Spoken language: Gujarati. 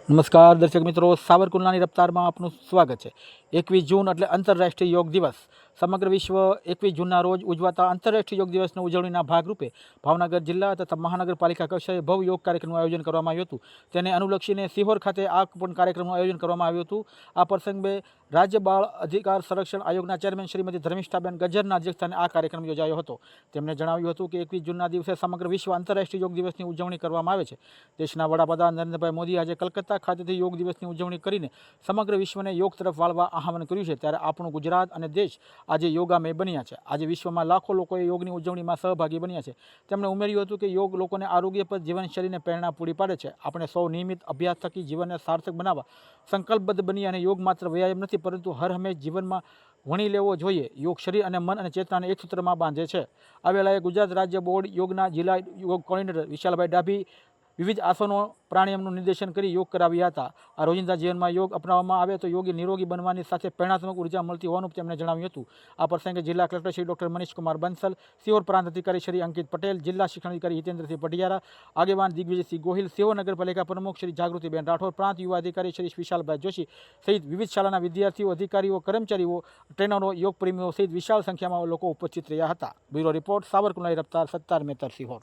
નમસ્કાર દર્શક મિત્રો, સાવરકુંડલાની રફતારમાં આપનું સ્વાગત છે। 21 જૂન એટલે આંતરરાષ્ટ્રીય યોગ દિવસ। સમગ્ર વિશ્વ 21 જૂનના રોજ ઉજવાતા આંતરરાષ્ટ્રીય યોગ દિવસની ઉજવણીના ભાગરૂપે ભાવનગર જિલ્લા તથા મહાનગરપાલિકા કક્ષાએ ભવ્ય યોગ કાર્યક્રમનું આયોજન કરવામાં આવ્યું હતું। તેને અનુલક્ષીને સિહોર ખાતે આ પણ કાર્યક્રમનું આયોજન કરવામાં આવ્યું હતું। આ પ્રસંગે રાજ્ય બાળ અધિકાર સંરક્ષણ આયોગના ચેરમેન શ્રીમતી ધર્મિષ્ઠાબેન ગજ્જરના અધ્યક્ષસ્થાને આ કાર્યક્રમ યોજાયો હતો। તેમણે જણાવ્યું હતું કે 21 જૂનના દિવસે સમગ્ર વિશ્વ આંતરરાષ્ટ્રીય યોગ દિવસની ઉજવણી કરવામાં આવે છે। દેશના વડાપ્રધાન નરેન્દ્રભાઈ મોદી આજે કલકત્તા ખાતેથી યોગ દિવસની ઉજવણી કરીને સમગ્ર વિશ્વને યોગ તરફ વાળવા આહ્વાન કર્યું છે। ત્યારે આપણું ગુજરાત અને દેશ આજે યોગામય બન્યા છે। આજે વિશ્વમાં લાખો લોકોએ યોગની ઉજવણીમાં સહભાગી બન્યા છે। તેમણે ઉમેર્યું હતું કે યોગ લોકોને આરોગ્યપ્રદ જીવનશૈલીને પ્રેરણા પૂરી પાડે છે। આપણે સૌ નિયમિત અભ્યાસ થકી જીવનને સાર્થક બનાવવા સંકલ્પબદ્ધ બની અને યોગ માત્ર વ્યાયામ નથી પરંતુ હર હંમેશ જીવનમાં વણી લેવો જોઈએ। યોગ શરીર અને મન અને ચેતનાને એક સૂત્રમાં બાંધે છે। આ વેળાએ ગુજરાત રાજ્ય બોર્ડ યોગના જિલ્લા યોગ કોર્ડિનેટર વિશાલભાઈ ડાભી વિવિધ આસનો પ્રાણાયામનું નિર્દેશન કરી યોગ કરાવ્યા હતા। આ રોજિંદા જીવનમાં યોગ અપનાવવામાં આવે તો યોગી નિરોગી બનવાની સાથે પ્રેરણાત્મક ઉર્જા મળતી હોવાનું તેમણે જણાવ્યું હતું। આ પ્રસંગે જિલ્લા કલેક્ટર શ્રી ડૉક્ટર મનીષકુમાર બંસલ, સિહોર પ્રાંત અધિકારી શ્રી અંકિત પટેલ, જિલ્લા શિક્ષણ અધિકારી હિતેન્દ્રસિંહ પટિયારા, આગેવાન દિગ્વિજયસિંહ ગોહિલ, સિહોર નગરપાલિકા પ્રમુખ શ્રી જાગૃતિબેન રાઠોડ, પ્રાંત યુવા અધિકારી શ્રી વિશાલભાઈ જોશી સહિત વિવિધ શાળાના વિદ્યાર્થીઓ, અધિકારીઓ, કર્મચારીઓ, ટ્રેનરો, યોગ પ્રેમીઓ સહિત વિશાળ સંખ્યામાં લોકો ઉપસ્થિત રહ્યા હતા। Bureau report, Savarkundla રફતાર, 17 Metar, Sihor.